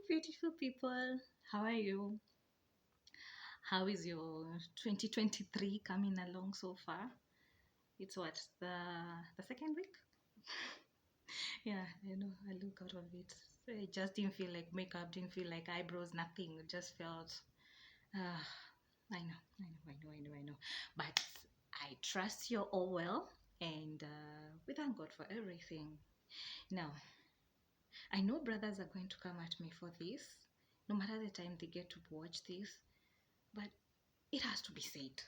beautiful people. How are you? How is your 2023 coming along so far? It's what, the second week? Yeah, I look out of it. I just didn't feel like makeup, didn't feel like eyebrows, nothing. It just felt, uh, I know. But I trust you're all well, and we thank God for everything. Now, I know brothers are going to come at me for this, no matter the time they get to watch this, but it has to be said.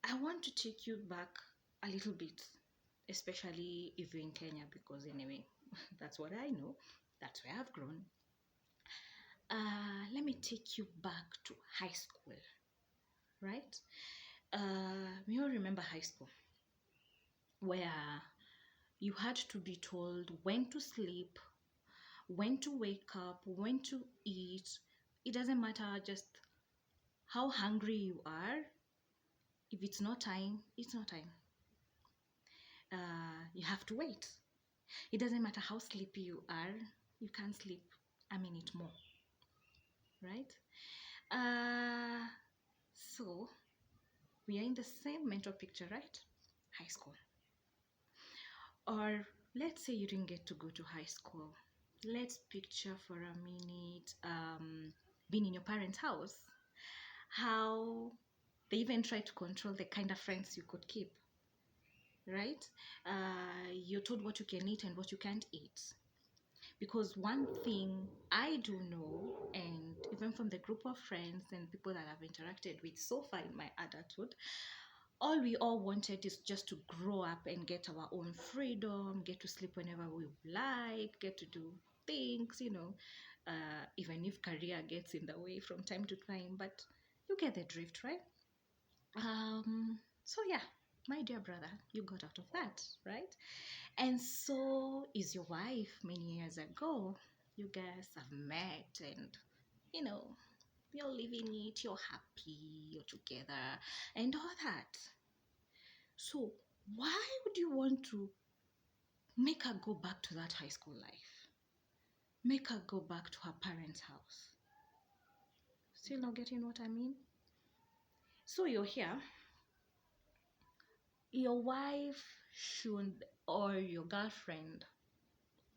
I want to take you back a little bit, especially if you're in Kenya, because anyway, that's what I know. That's where I've grown. Let me take you back to high school, right? You all remember high school, where you had to be told when to sleep, when to wake up, when to eat. It doesn't matter just how hungry you are. If it's not time, it's not time. You have to wait. It doesn't matter how sleepy you are, you can't sleep a minute more, right? Uh, so we are in the same mental picture, right? High school. Or let's say you didn't get to go to high school. Let's picture for a minute being in your parents' house. How they even try to control the kind of friends you could keep, right? You're told what you can eat and what you can't eat. Because one thing I do know, and even from the group of friends and people that I've interacted with so far in my adulthood, all we all wanted is just to grow up and get our own freedom, get to sleep whenever we like, get to do things, even if career gets in the way from time to time. But you get the drift, right? So yeah, my dear brother, you got out of that, right? And so is your wife many years ago. You guys have met and, you know, you're living it, you're happy, you're together, and all that. So, why would you want to make her go back to that high school life? Make her go back to her parents' house? Still not getting what I mean? So, you're here, your wife should, or your girlfriend,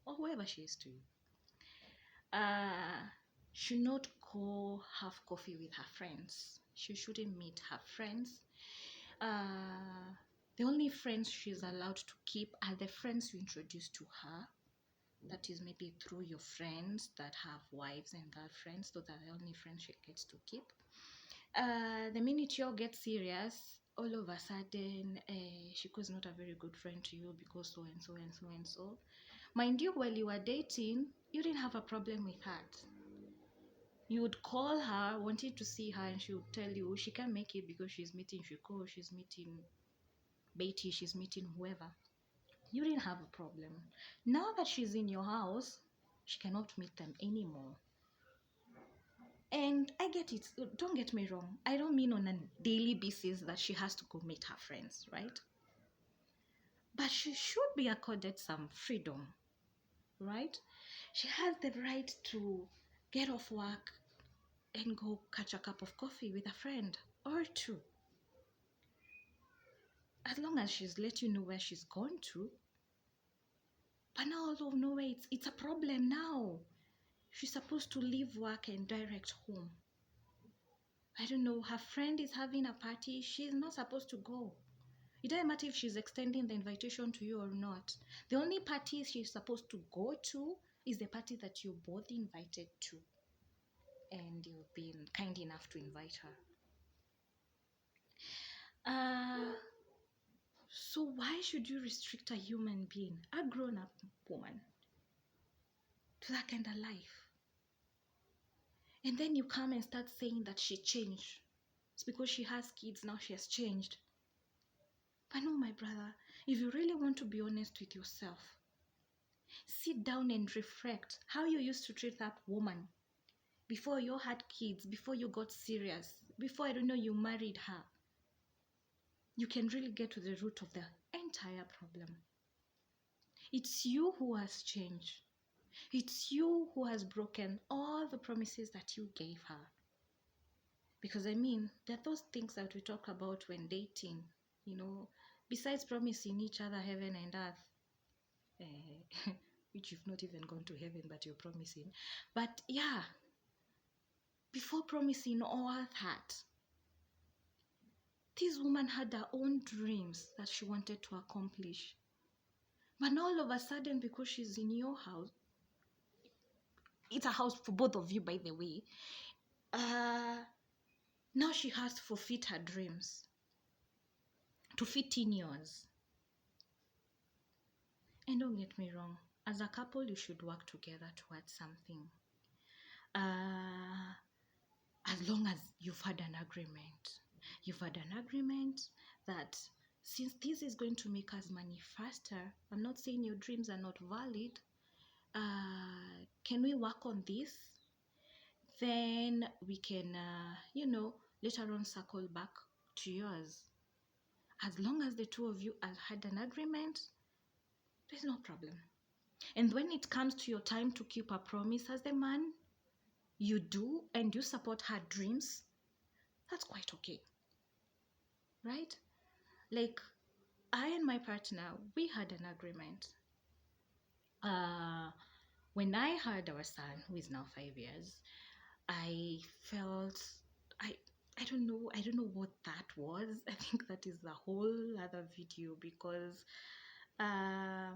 or whoever she is to you, uh, should not go have coffee with her friends. She shouldn't meet her friends. Uh, the only friends she's allowed to keep are the friends you introduce to her. That is maybe through your friends that have wives and girlfriends. Those are the only friends she gets to keep. The minute you all get serious, all of a sudden, she was not a very good friend to you because so and so and so and so. Mind you, while you were dating, you didn't have a problem with that. You would call her wanting to see her, and she would tell you she can't make it because she's meeting Shiko, she's meeting Beatty, she's meeting whoever. You didn't have a problem. Now that she's in your house, she cannot meet them anymore. And I get it. Don't get me wrong. I don't mean on a daily basis that she has to go meet her friends, right? But she should be accorded some freedom, right? She has the right to get off work and go catch a cup of coffee with a friend or two. As long as she's let you know where she's gone to. But now, out of nowhere, it's a problem now. She's supposed to leave work and direct home. I don't know, her friend is having a party. She's not supposed to go. It doesn't matter if she's extending the invitation to you or not. The only party she's supposed to go to is the party that you both invited to. And you've been kind enough to invite her. So why should you restrict a human being, a grown-up woman, to that kind of life? And then you come and start saying that she changed. It's because she has kids, now she has changed. But no, my brother, if you really want to be honest with yourself, sit down and reflect how you used to treat that woman before you had kids, before you got serious, before, I don't know, you married her. You can really get to the root of the entire problem. It's you who has changed. It's you who has broken all the promises that you gave her. Because I mean, there are those things that we talk about when dating, you know, besides promising each other heaven and earth, which you've not even gone to heaven, but you're promising. But yeah, before promising all that, this woman had her own dreams that she wanted to accomplish. But now all of a sudden, because she's in your house, it's a house for both of you, by the way, now she has to forfeit her dreams to fit in yours. And don't get me wrong, as a couple, you should work together towards something. As long as you've had an agreement. You've had an agreement that since this is going to make us money faster, I'm not saying your dreams are not valid. Can we work on this? Then we can, later on circle back to yours. As long as the two of you have had an agreement, there's no problem. And when it comes to your time to keep a promise as the man, you do and you support her dreams, that's quite okay. Right? Like, I and my partner, we had an agreement. When I had our son, who is now 5 years, I felt I don't know what that was. I think that is a whole other video because I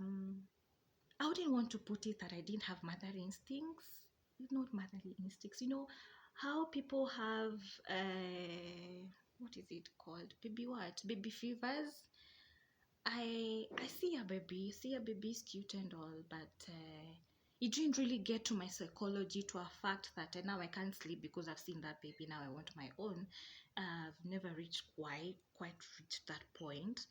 wouldn't want to put it that I didn't have mother instincts. Not motherly instincts. You know how people have what is it called? Baby fevers. I see a baby, is cute and all, but it didn't really get to my psychology to a fact that now I can't sleep because I've seen that baby. Now I want my own. I've never reached quite reached that point.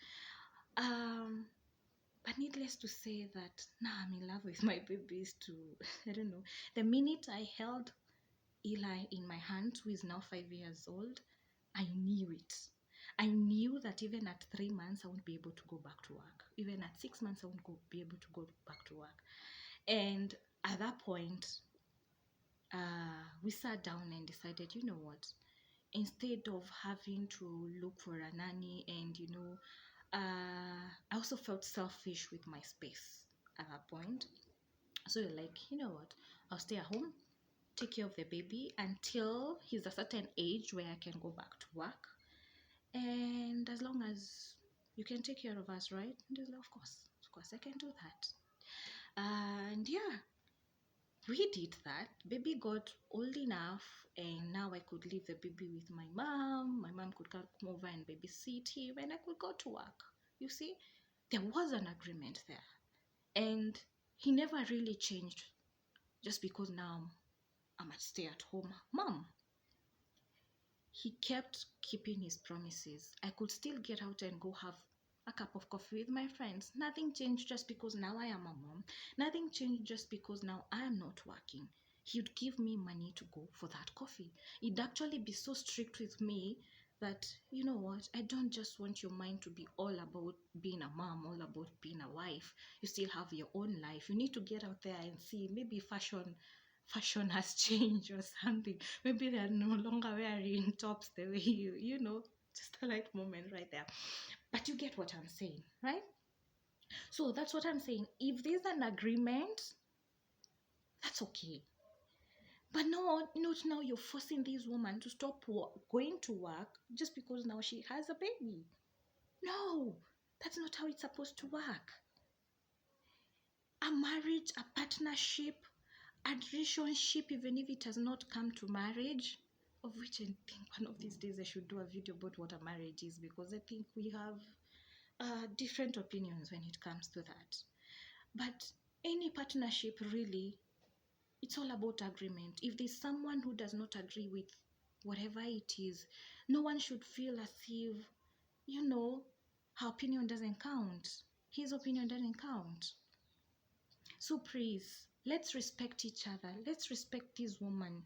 But needless to say that now I'm in love with my babies too. I don't know. The minute I held Eli in my hand, who is now 5 years old, I knew it. I knew that even at 3 months, I won't be able to go back to work. Even at 6 months, I won't be able to go back to work. And at that point, we sat down and decided, you know what? Instead of having to look for a nanny and, I also felt selfish with my space at that point. So you're like, you know what? I'll stay at home, take care of the baby until he's a certain age where I can go back to work. And as long as you can take care of us, right? And he's like, of course, I can do that. And yeah, we did that. Baby got old enough, and now I could leave the baby with my mom. My mom could come over and babysit him, and I could go to work. You see, there was an agreement there. And he never really changed just because now I'm a stay-at-home mom. He kept keeping his promises. I could still get out and go have a cup of coffee with my friends. Nothing changed just because now I am a mom. Nothing changed just because now I am not working. He'd give me money to go for that coffee. He'd actually be so strict with me that, you know what, I don't just want your mind to be all about being a mom, all about being a wife. You still have your own life. You need to get out there and see maybe fashion has changed or something. Maybe they're no longer wearing tops the way you know, just a light moment right there. But you get what I'm saying, right? So that's what I'm saying. If there's an agreement, that's okay. But no, not now you're forcing this woman to stop going to work just because now she has a baby. No, that's not how it's supposed to work. A marriage, a partnership, a relationship, even if it has not come to marriage, of which I think one of these days I should do a video about what a marriage is, because I think we have different opinions when it comes to that. But any partnership, really, it's all about agreement. If there's someone who does not agree with whatever it is, no one should feel as if, her opinion doesn't count. His opinion doesn't count. So please, let's respect each other. Let's respect this woman.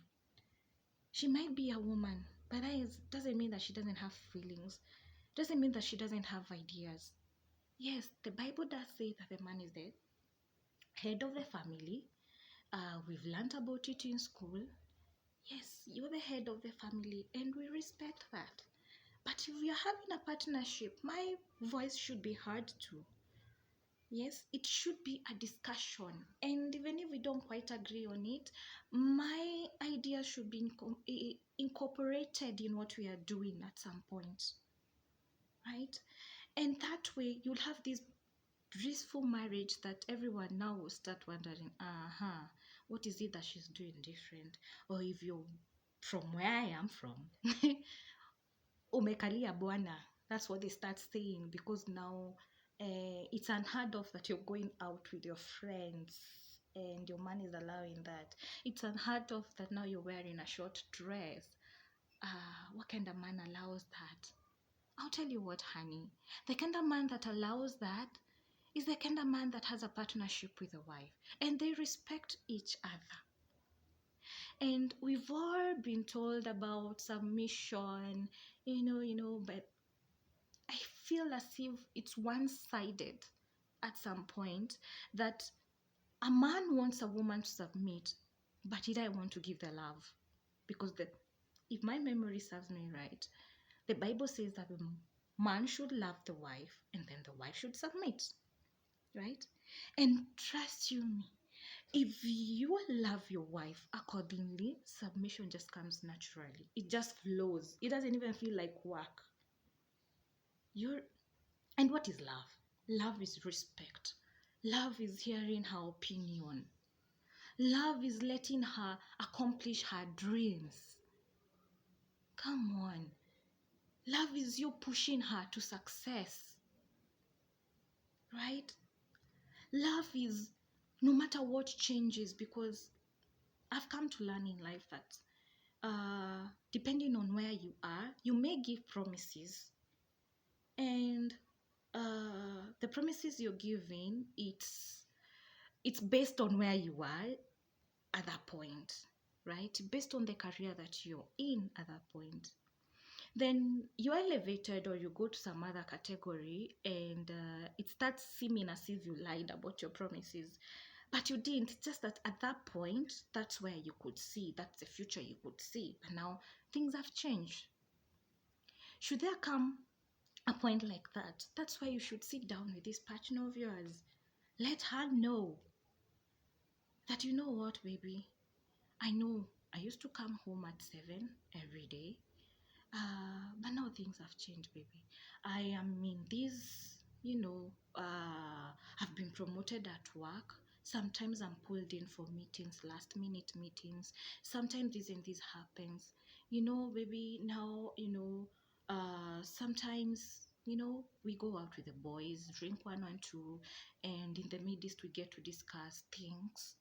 She might be a woman, but that doesn't mean that she doesn't have feelings. Doesn't mean that she doesn't have ideas. Yes, the Bible does say that the man is the head of the family, We've learned about it in school. Yes, you're the head of the family, and we respect that. But if we are having a partnership, my voice should be heard too. Yes, it should be a discussion. And even if we don't quite agree on it, my idea should be incorporated in what we are doing at some point, right? And that way, you'll have this blissful marriage that everyone now will start wondering, what is it that she's doing different? Or if you're from where I am from, umekalia bwana. That's what they start saying, because now it's unheard of that you're going out with your friends and your man is allowing that. It's unheard of that now you're wearing a short dress. What kind of man allows that? I'll tell you what, honey. The kind of man that allows that is the kind of man that has a partnership with a wife and they respect each other. And we've all been told about submission, but I feel as if it's one-sided at some point, that a man wants a woman to submit, but he doesn't want to give the love. Because if my memory serves me right, the Bible says that the man should love the wife and then the wife should submit, right? And trust you me, if you love your wife accordingly, submission just comes naturally. It just flows. It doesn't even feel like work. And what is love? Love is respect. Love is hearing her opinion. Love is letting her accomplish her dreams. Come on. Love is you pushing her to success. Right? Love is no matter what changes, because I've come to learn in life that depending on where you are, you may give promises, and the promises you're giving, it's based on where you are at that point, right? Based on the career that you're in at that point. Then you're elevated or you go to some other category, and it starts seeming as if you lied about your promises. But you didn't. It's just that at that point, that's where you could see. That's the future you could see. But now things have changed. Should there come a point like that, that's why you should sit down with this partner of yours. Let her know that, you know what, baby, I know I used to come home at 7 every day, but now things have changed, baby. I am in this, I've been promoted at work. Sometimes I'm pulled in for meetings, last minute meetings. Sometimes this and this happens. Baby, now, sometimes, we go out with the boys, drink one and two, and in the midst we get to discuss things,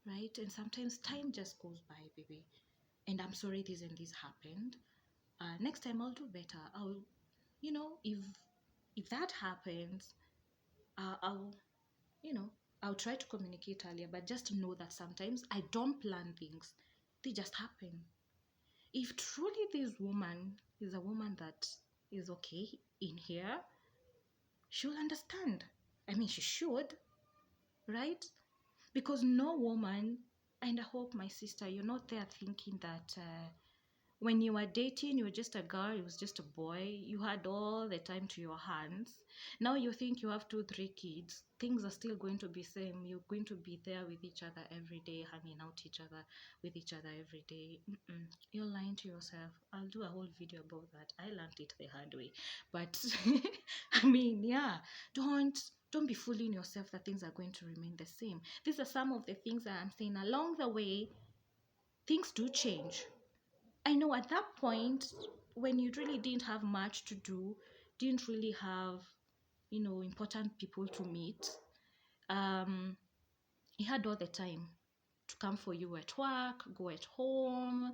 right? And sometimes time just goes by, baby. And I'm sorry this and this happened. Next time I'll do better. If that happens, I'll, I'll try to communicate earlier, but just know that sometimes I don't plan things. They just happen. If truly this woman is a woman that is okay in here, she'll understand. I mean, she should, right? Because no woman, and I hope, my sister, you're not there thinking that when you were dating, you were just a girl, you was just a boy, you had all the time to your hands. Now you think you have 2, 3 kids, things are still going to be same. You're going to be there with each other every day, hanging out with each other every day. You're lying to yourself. I'll do a whole video about that. I learned it the hard way. But I mean, yeah, don't be fooling yourself that things are going to remain the same. These are some of the things that I'm saying. Along the way, things do change. I know at that point, when you really didn't have much to do, didn't really have, important people to meet, he had all the time to come for you at work, go at home,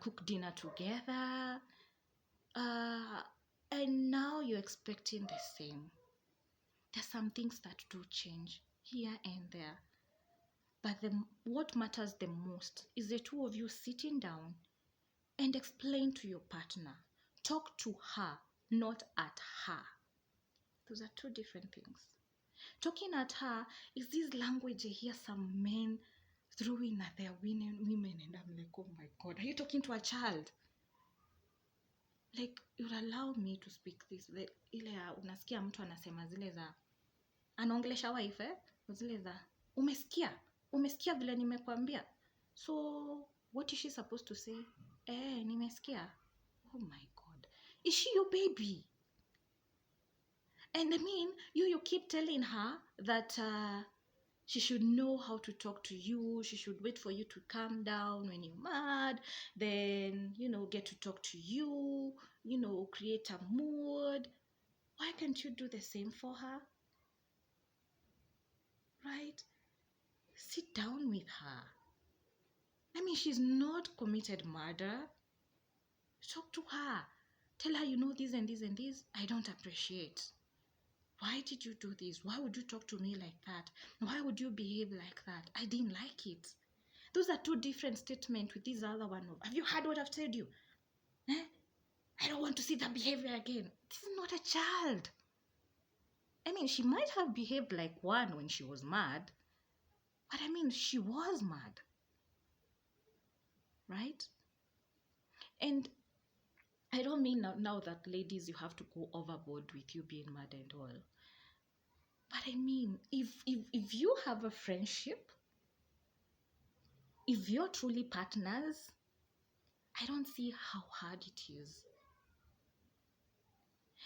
cook dinner together. And now you're expecting the same. There's some things that do change here and there. But what matters the most is the two of you sitting down and explain to your partner. Talk to her, not at her. Those are two different things. Talking at her is this language I hear some men throwing at their women, and I'm like, oh my God, are you talking to a child? Like, you'll allow me to speak this. Ile unasikia mtu anasema zile za anaongelesha wife zile za umesikia vile nimekwambia. So what is she supposed to say? Nimesikia. Oh my God, is she your baby? And I mean, you keep telling her that she should know how to talk to you. She should wait for you to calm down when you're mad. Then, get to talk to you, create a mood. Why can't you do the same for her? Right? Sit down with her. I mean, she's not committed murder. Talk to her. Tell her, this and this and this, I don't appreciate. Why did you do this? Why would you talk to me like that? Why would you behave like that? I didn't like it. Those are two different statements with this other one. Have you heard what I've said you? I don't want to see that behavior again. This is not a child. I mean, she might have behaved like one when she was mad, but I mean, she was mad. Right? And I don't mean now that ladies, you have to go overboard with you being mad and all. But I mean, if you have a friendship, if you're truly partners, I don't see how hard it is.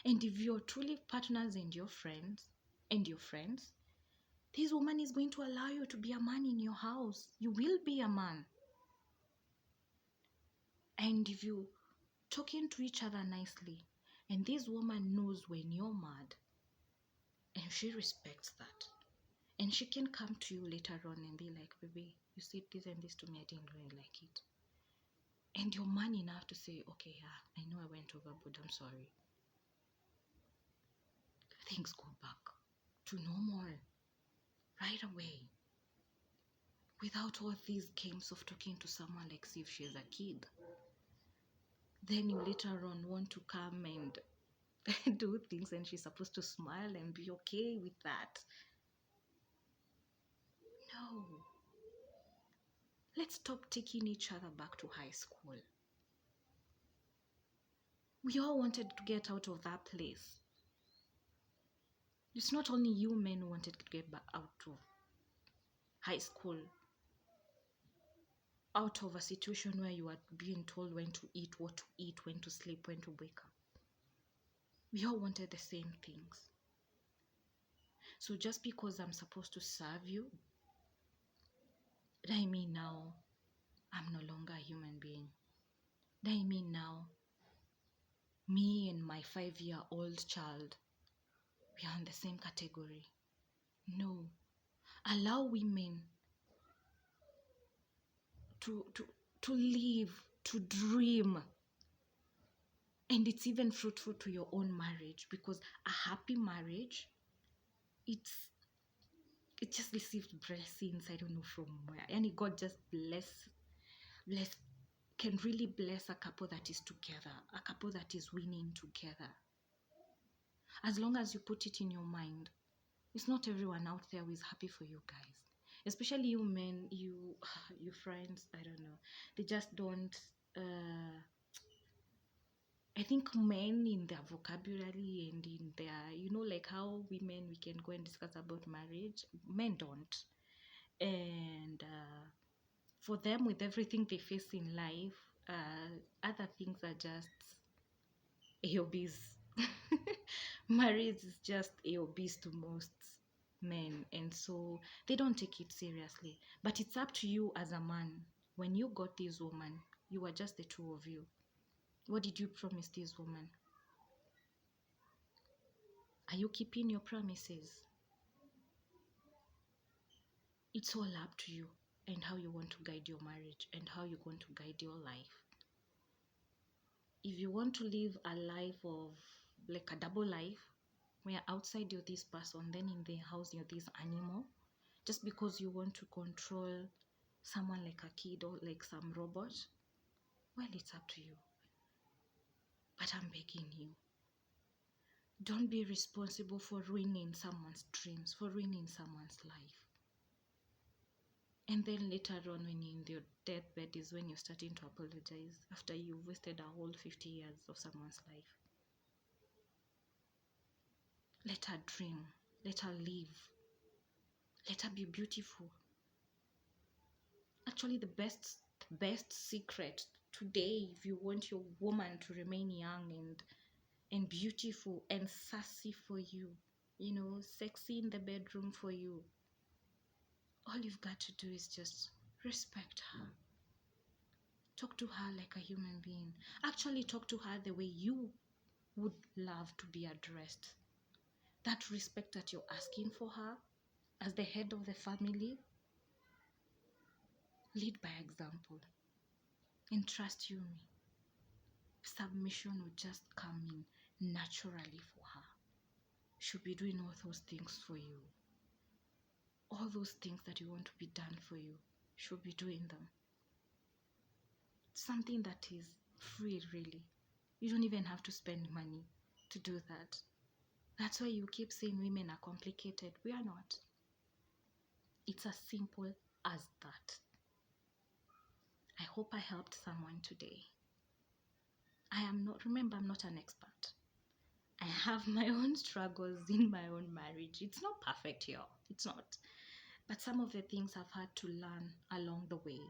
And if you're truly partners and your friends, this woman is going to allow you to be a man in your house. You will be a man. And if you talking to each other nicely, and this woman knows when you're mad, and she respects that, and she can come to you later on and be like, baby, you said this and this to me, I didn't really like it. And you're man enough to say, okay, yeah, I know I went overboard, I'm sorry. Things go back to normal right away, without all these games of talking to someone like as if she's a kid. Then you later on want to come and do things, and she's supposed to smile and be okay with that. No. Let's stop taking each other back to high school. We all wanted to get out of that place. It's not only you men who wanted to get back out of high school, out of a situation where you are being told when to eat, what to eat, when to sleep, when to wake up. We all wanted the same things. So just because I'm supposed to serve you, that I mean now I'm no longer a human being. That I mean now me and my 5-year-old child, we are in the same category. No. Allow women to live, to dream. And it's even fruitful to your own marriage, because a happy marriage, it just received blessings, I don't know from where. And God just can really bless a couple that is together, a couple that is winning together. As long as you put it in your mind, it's not everyone out there who is happy for you guys. Especially you men, you friends, I don't know. They just don't, I think men in their vocabulary and in their, like how women, we can go and discuss about marriage. Men don't. And for them, with everything they face in life, other things are just AOBs. Marriage is just AOBs to most men, and so they don't take it seriously. But it's up to you as a man. When you got this woman, you were just the two of you. What did you promise this woman? Are you keeping your promises? It's all up to you and how you want to guide your marriage and how you're going to guide your life. If you want to live a life of like a double life, where outside you're this person, then in the house you're this animal, just because you want to control someone like a kid or like some robot, well, it's up to you. But I'm begging you, don't be responsible for ruining someone's dreams, for ruining someone's life. And then later on, when you're in your deathbed, is when you're starting to apologize after you've wasted a whole 50 years of someone's life. Let her dream. Let her live. Let her be beautiful. Actually, the best secret today, if you want your woman to remain young and beautiful and sassy for you, sexy in the bedroom for you, all you've got to do is just respect her. Talk to her like a human being. Actually, talk to her the way you would love to be addressed. That respect that you're asking for her as the head of the family, lead by example. And trust you me, submission will just come in naturally for her. She'll be doing all those things for you. All those things that you want to be done for you, she'll be doing them. Something that is free, really. You don't even have to spend money to do that. That's why you keep saying women are complicated. We are not. It's as simple as that. I hope I helped someone today. Remember, I'm not an expert. I have my own struggles in my own marriage. It's not perfect here. It's not. But some of the things I've had to learn along the way,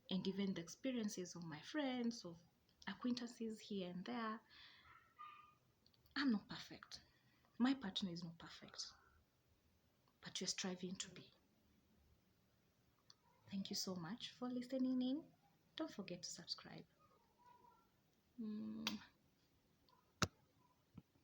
and even the experiences of my friends, of acquaintances here and there, I'm not perfect. My partner is not perfect. But we're striving to be. Thank you so much for listening in. Don't forget to subscribe.